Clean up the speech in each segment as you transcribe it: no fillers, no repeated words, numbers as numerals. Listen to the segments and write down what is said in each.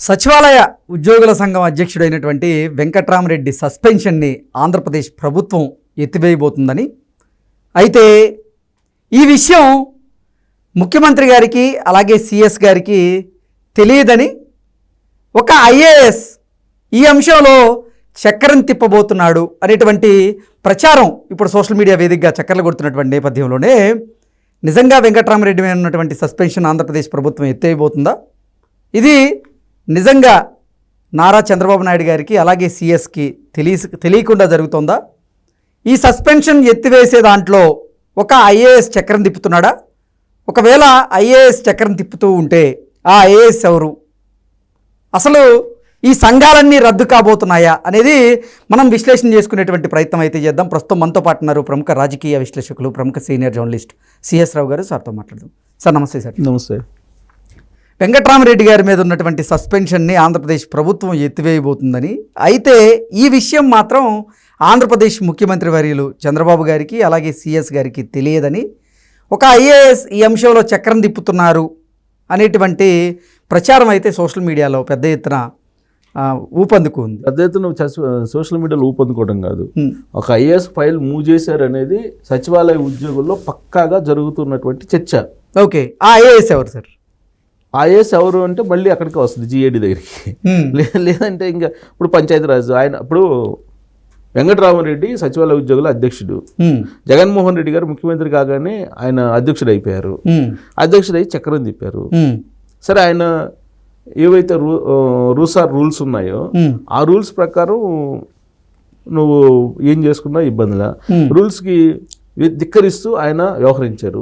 సచివాలయ ఉద్యోగుల సంఘం అధ్యక్షుడైనటువంటి వెంకట్రామరెడ్డి సస్పెన్షన్ని ఆంధ్రప్రదేశ్ ప్రభుత్వం ఎత్తివేయబోతుందని, అయితే ఈ విషయం ముఖ్యమంత్రి గారికి అలాగే సిఎస్ గారికి తెలియదని ఒక ఐఏఎస్ ఈ అంశంలో చక్రం తిప్పబోతున్నాడు అనేటువంటి ప్రచారం ఇప్పుడు సోషల్ మీడియా వేదికగా చక్కర్లు కొడుతున్నటువంటి నేపథ్యంలోనే నిజంగా వెంకట్రామరెడ్డి మీద ఉన్నటువంటి సస్పెన్షన్ ఆంధ్రప్రదేశ్ ప్రభుత్వం ఎత్తేయబోతుందా? ఇది నిజంగా నారా చంద్రబాబు నాయుడు గారికి అలాగే సిఎస్కి తెలియకుండా జరుగుతుందా? ఈ సస్పెన్షన్ ఎత్తివేసే దాంట్లో ఒక ఐఏఎస్ చక్రం తిప్పుతున్నాడా? ఒకవేళ ఐఏఎస్ చక్రం తిప్పుతూ ఉంటే ఆ ఐఏఎస్ ఎవరు? అసలు ఈ సంఘాలన్నీ రద్దు కాబోతున్నాయా అనేది మనం విశ్లేషణ చేసుకునేటువంటి ప్రయత్నం అయితే చేద్దాం. ప్రస్తుతం మనతో పాటు ఉన్నారు ప్రముఖ రాజకీయ విశ్లేషకులు, ప్రముఖ సీనియర్ జర్నలిస్ట్ సిఎస్ రావు గారు. సార్తో మాట్లాడదాం. సార్ నమస్తే. సార్ నమస్తే. వెంకట్రామరెడ్డి గారి మీద ఉన్నటువంటి సస్పెన్షన్ని ఆంధ్రప్రదేశ్ ప్రభుత్వం ఎత్తివేయబోతుందని, అయితే ఈ విషయం మాత్రం ఆంధ్రప్రదేశ్ ముఖ్యమంత్రి వర్యులు చంద్రబాబు గారికి అలాగే సిఎస్ గారికి తెలియదని, ఒక ఐఏఎస్ ఈ అంశంలో చక్రం తిప్పుతున్నారు అనేటువంటి ప్రచారం అయితే సోషల్ మీడియాలో పెద్ద ఎత్తున ఊపందుకుంది. పెద్ద ఎత్తున సోషల్ మీడియాలో ఊపందుకోవడం కాదు, ఒక ఐఏఎస్ ఫైల్ మూవ్ చేశారు అనేది సచివాలయ ఉద్యోగుల్లో పక్కాగా జరుగుతున్నటువంటి చర్చ. ఓకే, ఆ ఐఏఎస్ ఎవరు సార్? ఐఏఎస్ ఎవరు అంటే మళ్ళీ అక్కడికి వస్తుంది, జిఏడి దగ్గరికి. లేదంటే ఇంకా ఇప్పుడు పంచాయతీరాజ్ ఆయన ఇప్పుడు వెంకట్రామరెడ్డి సచివాలయ ఉద్యోగుల అధ్యక్షుడు, జగన్మోహన్ రెడ్డి గారు ముఖ్యమంత్రి కాగానే ఆయన అధ్యక్షుడు అయిపోయారు. అధ్యక్షుడు అయి చక్రం తిప్పారు. సరే, ఆయన ఏవైతే రూల్స్ ఉన్నాయో ఆ రూల్స్ ప్రకారం నువ్వు ఏం చేసుకున్నా ఇబ్బందిలా రూల్స్కి ధిక్కరిస్తూ ఆయన వ్యవహరించారు.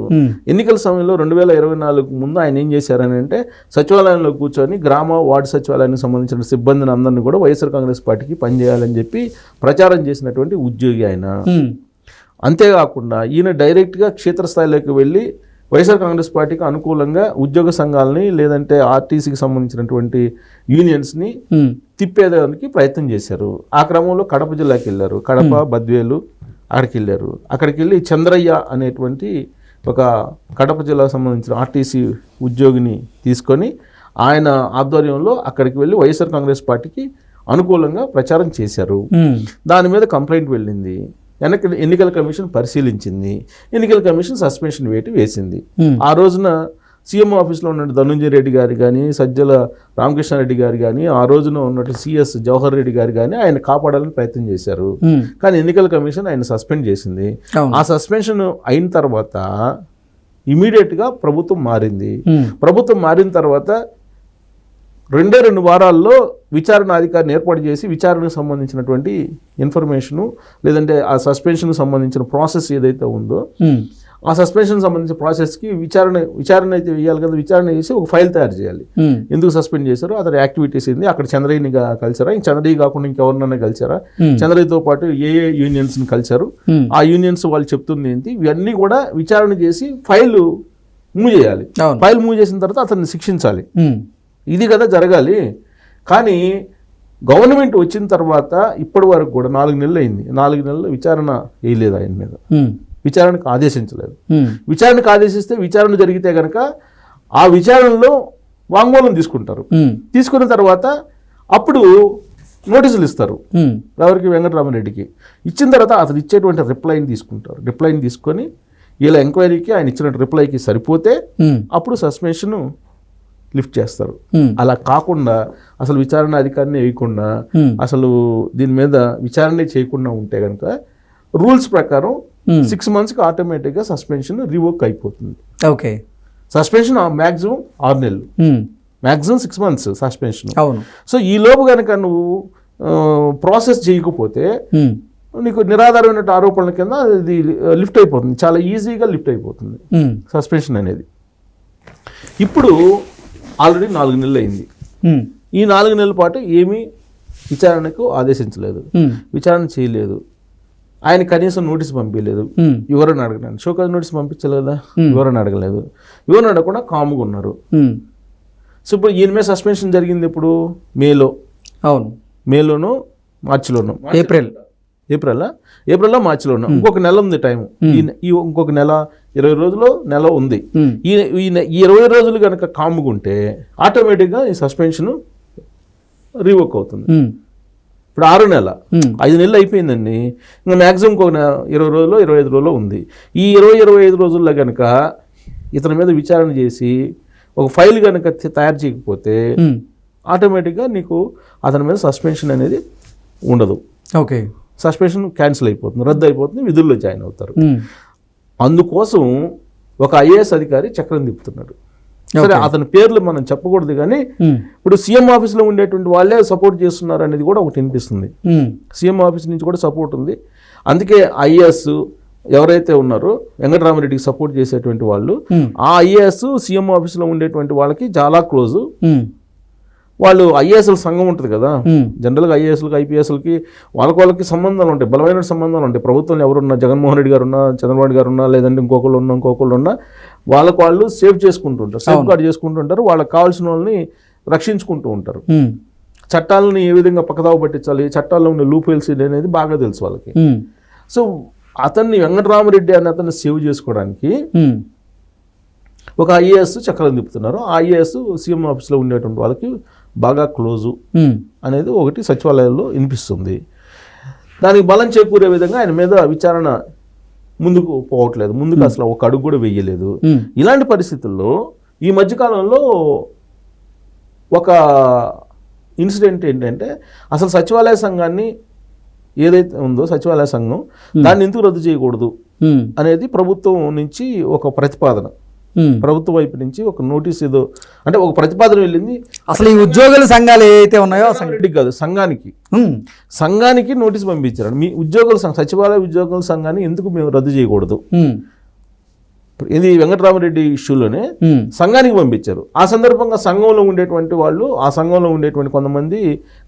ఎన్నికల సమయంలో 2024 ముందు ఆయన ఏం చేశారని అంటే సచివాలయంలో కూర్చొని గ్రామ వార్డు సచివాలయానికి సంబంధించిన సిబ్బందిని అందరినీ కూడా వైఎస్ఆర్ కాంగ్రెస్ పార్టీకి పనిచేయాలని చెప్పి ప్రచారం చేసినటువంటి ఉద్యోగి ఆయన. అంతేకాకుండా ఈయన డైరెక్ట్గా క్షేత్రస్థాయిలోకి వెళ్ళి వైఎస్ఆర్ కాంగ్రెస్ పార్టీకి అనుకూలంగా ఉద్యోగ సంఘాలని లేదంటే ఆర్టీసీకి సంబంధించినటువంటి యూనియన్స్ని తిప్పేదానికి ప్రయత్నం చేశారు. ఆ క్రమంలో కడప జిల్లాకి వెళ్ళారు. కడప, బద్వేలు అక్కడికి వెళ్ళారు. అక్కడికి వెళ్ళి చంద్రయ్య అనేటువంటి ఒక కడప జిల్లాకు సంబంధించిన ఆర్టీసీ ఉద్యోగిని తీసుకొని ఆయన ఆధ్వర్యంలో అక్కడికి వెళ్ళి వైఎస్ఆర్ కాంగ్రెస్ పార్టీకి అనుకూలంగా ప్రచారం చేశారు. దాని మీద కంప్లైంట్ వెళ్ళింది. ఎన్నికల కమిషన్ పరిశీలించింది. ఎన్నికల కమిషన్ సస్పెన్షన్ వేసింది. ఆ రోజున సీఎం ఆఫీస్లో ఉన్న ధనుంజయ రెడ్డి గారు కానీ, సజ్జల రామకృష్ణారెడ్డి గారు కానీ, ఆ రోజున ఉన్నట్టు సిఎస్ జవహర్ రెడ్డి గారు కానీ ఆయన కాపాడాలని ప్రయత్నం చేశారు. కానీ ఎన్నికల కమిషన్ ఆయన సస్పెండ్ చేసింది. ఆ సస్పెన్షన్ అయిన తర్వాత ఇమీడియట్గా ప్రభుత్వం మారింది. ప్రభుత్వం మారిన తర్వాత 2 వారాల్లో విచారణ అధికారిని ఏర్పాటు చేసి విచారణకు సంబంధించినటువంటి ఇన్ఫర్మేషను లేదంటే ఆ సస్పెన్షన్కి సంబంధించిన ప్రాసెస్ ఏదైతే ఉందో ఆ సస్పెన్షన్ సంబంధించిన ప్రాసెస్కి విచారణ అయితే వేయాలి కదా, విచారణ చేసి ఒక ఫైల్ తయారు చేయాలి. ఎందుకు సస్పెండ్ చేశారో అతని యాక్టివిటీస్ ఏంది, అక్కడ చంద్రయ్యని కలిసారా, చంద్రయ్య కాకుండా ఇంకెవరినైనా కలిసారా, చంద్రయ్యతో పాటు ఏ యూనియన్స్ని కలిసారు, ఆ యూనియన్స్ వాళ్ళు చెప్తుంది ఏంటి, ఇవన్నీ కూడా విచారణ చేసి ఫైల్ మూవ్ చేయాలి. ఫైల్ మూవ్ చేసిన తర్వాత అతన్ని శిక్షించాలి. ఇది కదా జరగాలి. కానీ గవర్నమెంట్ వచ్చిన తర్వాత ఇప్పటి వరకు కూడా 4 నెలలు అయింది. 4 నెలలు విచారణ వేయలేదు, ఆయన మీద విచారణకు ఆదేశించలేదు. విచారణకు ఆదేశిస్తే విచారణ జరిగితే కనుక ఆ విచారణలో వాంగ్మూలం తీసుకుంటారు. తీసుకున్న తర్వాత అప్పుడు నోటీసులు ఇస్తారు. ఎవరికి? వెంకట్రామరెడ్డికి. ఇచ్చిన తర్వాత అతను ఇచ్చేటువంటి రిప్లైని తీసుకుంటారు. రిప్లైని తీసుకొని ఇలా ఎంక్వైరీకి ఆయన ఇచ్చిన రిప్లైకి సరిపోతే అప్పుడు సస్పెన్షన్ లిఫ్ట్ చేస్తారు. అలా కాకుండా అసలు విచారణ అధికారిని వేయకుండా అసలు దీని మీద విచారణ చేయకుండా ఉంటే కనుక రూల్స్ ప్రకారం 6 monthsకి ఆటోమేటిక్గా సస్పెన్షన్ రివోక్ అయిపోతుంది. ఓకే, సస్పెన్షన్ మ్యాక్సిమం 6 నెలలు, మ్యాక్సిమం 6 months సస్పెన్షన్. అవును. సో ఈ లోపు కనుక నువ్వు ప్రాసెస్ చేయకపోతే నీకు నిరాధారమైన ఆరోపణల కింద ఇది లిఫ్ట్ అయిపోతుంది, చాలా ఈజీగా లిఫ్ట్ అయిపోతుంది సస్పెన్షన్ అనేది. ఇప్పుడు ఆల్రెడీ 4 నెలలు అయింది. ఈ 4 నెలల పాటు ఏమీ విచారణకు ఆదేశించలేదు, విచారణ చేయలేదు, ఆయన కనీసం నోటీస్ పంపించలేదు, వివరణ అడగలేదు. షోకాజ్ నోటీస్ పంపించలేదా, వివరణ అడగలేదు. వివరణ అడగకుండా కాముగా ఉన్నారు. సో ఇప్పుడు ఈయన మీద సస్పెన్షన్ జరిగింది ఇప్పుడు మేలో. అవును, మేలోను మార్చిలోను, ఏప్రిల్లో మార్చిలోను. ఇంకొక నెల ఉంది టైం. ఇంకొక నెల 20 రోజులు నెల ఉంది. ఈ 20 రోజులు కనుక కాముకుంటే ఆటోమేటిక్గా ఈ సస్పెన్షన్ రివోక్ అవుతుంది. ఇప్పుడు 6 నెల 5 నెలలు అయిపోయిందండి. ఇంకా మ్యాక్సిమం ఒక 20 రోజుల్లో 25 రోజుల్లో ఉంది. ఈ 25 రోజుల్లో కనుక ఇతని మీద విచారణ చేసి ఒక ఫైల్ కనుక తయారు చేయకపోతే ఆటోమేటిక్గా నీకు అతని మీద సస్పెన్షన్ అనేది ఉండదు. ఓకే, సస్పెన్షన్ క్యాన్సిల్ అయిపోతుంది, రద్దు అయిపోతుంది, విధుల్లో జాయిన్ అవుతారు. అందుకోసం ఒక ఐఏఎస్ అధికారి చక్రం తిప్పుతున్నాడు. సరే, అతని పేర్లు మనం చెప్పకూడదు, కానీ ఇప్పుడు సీఎం ఆఫీస్లో ఉండేటువంటి వాళ్ళే సపోర్ట్ చేస్తున్నారు అనేది కూడా ఒకటి వినిపిస్తుంది. సీఎం ఆఫీస్ నుంచి కూడా సపోర్ట్ ఉంది. అందుకే ఐఏఎస్ ఎవరైతే ఉన్నారో వెంకటరామరెడ్డికి సపోర్ట్ చేసేటువంటి వాళ్ళు, ఆ ఐఏఎస్ సీఎం ఆఫీస్లో ఉండేటువంటి వాళ్ళకి చాలా క్లోజ్. వాళ్ళు ఐఏఎస్ల సంఘం ఉంటుంది కదా, జనరల్గా ఐఏఎస్లకి ఐపీఎస్లకి వాళ్ళకి సంబంధాలు ఉంటాయి, బలమైన సంబంధాలు ఉంటాయి. ప్రభుత్వంలో ఎవరున్నా, జగన్మోహన్ రెడ్డి గారు ఉన్నా, చంద్రబాబు గారు ఉన్నా, లేదంటే ఇంకొకళ్ళు ఉన్నా వాళ్ళు సేవ్ చేసుకుంటుంటారు, సేఫ్ గార్డ్ చేసుకుంటుంటారు. వాళ్ళకి కావాల్సిన వాళ్ళని రక్షించుకుంటూ ఉంటారు. చట్టాలని ఏ విధంగా పక్కదావ పట్టించాలి, చట్టాల్లో ఉన్న లూప్ హోల్స్ అనేది బాగా తెలుసు వాళ్ళకి. సో అతన్ని వెంకటరామరెడ్డి అని అతన్ని సేవ్ చేసుకోవడానికి ఒక ఐఏఎస్ చక్రం తిప్పుతున్నారు. ఆ ఐఏఎస్ సీఎం ఆఫీస్లో ఉండేటువంటి వాళ్ళకి బాగా క్లోజు అనేది ఒకటి సచివాలయంలో వినిపిస్తుంది. దానికి బలం చేకూరే విధంగా ఆయన మీద విచారణ ముందుకు పోవట్లేదు, ముందుకు అసలు ఒక అడుగు కూడా వెయ్యలేదు. ఇలాంటి పరిస్థితుల్లో ఈ మధ్యకాలంలో ఒక ఇన్సిడెంట్ ఏంటంటే, అసలు సచివాలయ సంఘాన్ని ఏదైతే ఉందో సచివాలయ సంఘం దాన్ని ఎందుకు రద్దు చేయకూడదు అనేది ప్రభుత్వం నుంచి ఒక ప్రతిపాదన, ప్రభుత్వం వైపు నుంచి ఒక నోటీస్ ఏదో అంటే ఒక ప్రతిపాదన వెళ్ళింది. అసలు ఈ ఉద్యోగుల సంఘాలు ఏవైతే ఉన్నాయో రెడ్డికి కాదు, సంఘానికి నోటీస్ పంపించారు. మీ ఉద్యోగుల సచివాలయ ఉద్యోగుల సంఘాన్ని ఎందుకు మేము రద్దు చేయకూడదు, ఇది వెంకటరామరెడ్డి ఇష్యూలోనే సంఘానికి పంపించారు. ఆ సందర్భంగా సంఘంలో ఉండేటువంటి వాళ్ళు, ఆ సంఘంలో ఉండేటువంటి కొంతమంది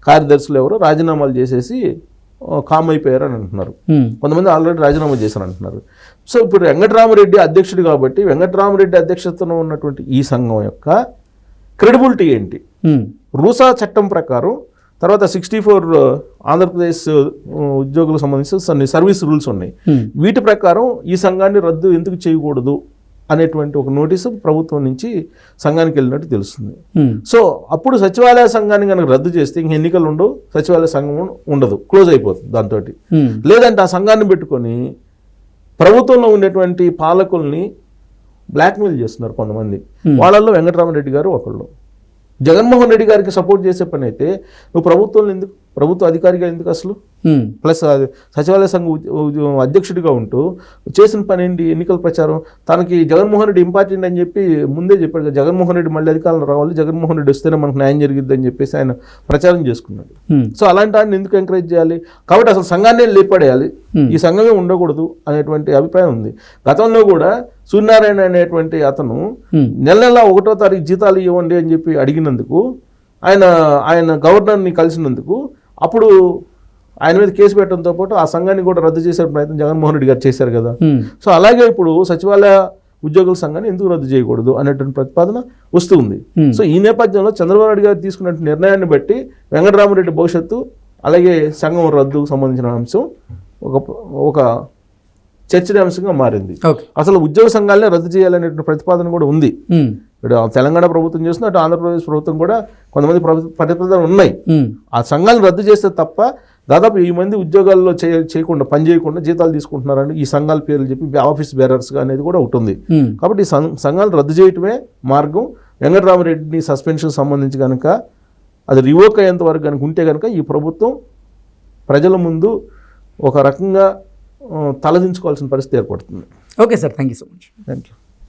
కార్యదర్శులు ఎవరో రాజీనామాలు చేసేసి కామ్ అయిపోయారు అని అంటున్నారు. కొంతమంది ఆల్రెడీ రాజీనామా చేశారు అంటున్నారు. సో ఇప్పుడు వెంకటరామరెడ్డి అధ్యక్షుడు కాబట్టి వెంకటరామరెడ్డి అధ్యక్షతలో ఉన్నటువంటి ఈ సంఘం యొక్క క్రెడిబిలిటీ ఏంటి? రూసా చట్టం ప్రకారం తర్వాత 64 ఆంధ్రప్రదేశ్ ఉద్యోగులకు సంబంధించి సర్వీస్ రూల్స్ ఉన్నాయి. వీటి ప్రకారం ఈ సంఘాన్ని రద్దు ఎందుకు చేయకూడదు అనేటువంటి ఒక నోటీసు ప్రభుత్వం నుంచి సంఘానికి వెళ్ళినట్టు తెలుస్తుంది. సో అప్పుడు సచివాలయ సంఘాన్ని కనుక రద్దు చేస్తే ఇంక ఎన్నికలు ఉండవు, సచివాలయ సంఘం ఉండదు, క్లోజ్ అయిపోతుంది దాంతో. లేదంటే ఆ సంఘాన్ని పెట్టుకొని ప్రభుత్వంలో ఉండేటువంటి పాలకుల్ని బ్లాక్మెయిల్ చేస్తున్నారు కొంతమంది. వాళ్ళల్లో వెంకటరామరెడ్డి గారు ఒకళ్ళు. జగన్మోహన్ రెడ్డి గారికి సపోర్ట్ చేసే పని అయితే నువ్వు ప్రభుత్వంలో ఎందుకు, ప్రభుత్వ అధికారిగా ఎందుకు అసలు, ప్లస్ సచివాలయ సంఘ అధ్యక్షుడిగా ఉంటూ చేసిన పని ఏంటి? ఎన్నికల ప్రచారం. తనకి జగన్మోహన్ రెడ్డి ఇంపార్టెంట్ అని చెప్పి ముందే చెప్పాడు. జగన్మోహన్ రెడ్డి మళ్ళీ అధికారంలో రావాలి, జగన్మోహన్ రెడ్డి వస్తేనే మనకు న్యాయం జరిగిద్ది అని చెప్పేసి ఆయన ప్రచారం చేసుకున్నాడు. సో అలాంటి ఆయన ఎందుకు ఎంకరేజ్ చేయాలి? కాబట్టి అసలు సంఘాన్నే లేపడేయాలి, ఈ సంఘమే ఉండకూడదు అనేటువంటి అభిప్రాయం ఉంది. గతంలో కూడా సూర్యనారాయణ అనేటువంటి అతను నెల 1వ తారీఖు జీతాలు ఇవ్వండి అని చెప్పి అడిగినందుకు ఆయన గవర్నర్ని కలిసినందుకు అప్పుడు ఆయన మీద కేసు పెట్టడంతో పాటు ఆ సంఘాన్ని కూడా రద్దు చేసే ప్రయత్నం జగన్మోహన్ రెడ్డి గారు చేశారు కదా. సో అలాగే ఇప్పుడు సచివాలయ ఉద్యోగుల సంఘాన్ని ఎందుకు రద్దు చేయకూడదు అనేటువంటి ప్రతిపాదన వస్తుంది. సో ఈ నేపథ్యంలో చంద్రబాబు నాయుడు గారు తీసుకున్న నిర్ణయాన్ని బట్టి వెంకటరామరెడ్డి భవిష్యత్తు అలాగే సంఘం రద్దుకు సంబంధించిన అంశం ఒక చర్చనీయాంశంగా మారింది. అసలు ఉద్యోగ సంఘాలనే రద్దు చేయాలనేటువంటి ప్రతిపాదన కూడా ఉంది. ఇప్పుడు తెలంగాణ ప్రభుత్వం చేస్తున్న అటు ఆంధ్రప్రదేశ్ ప్రభుత్వం కూడా కొంతమంది ప్రతిపాదనలు ఉన్నాయి. ఆ సంఘాలను రద్దు చేస్తే తప్ప దాదాపు 1000 మంది ఉద్యోగాల్లో చేయకుండా పని చేయకుండా జీతాలు తీసుకుంటున్నారని ఈ సంఘాల పేర్లు చెప్పి ఆఫీస్ బేరర్స్గా అనేది కూడా ఒకటి ఉంది. కాబట్టి ఈ సంఘాలు రద్దు చేయటమే మార్గం. వెంకటరామరెడ్డిని సస్పెన్షన్ సంబంధించి కనుక అది రివోక్ అయ్యేంత వరకు కనుక ఉంటే కనుక ఈ ప్రభుత్వం ప్రజల ముందు ఒక రకంగా తలదించుకోవాల్సిన పరిస్థితి ఏర్పడుతుంది. Okay sir, thank you so much. Thank you.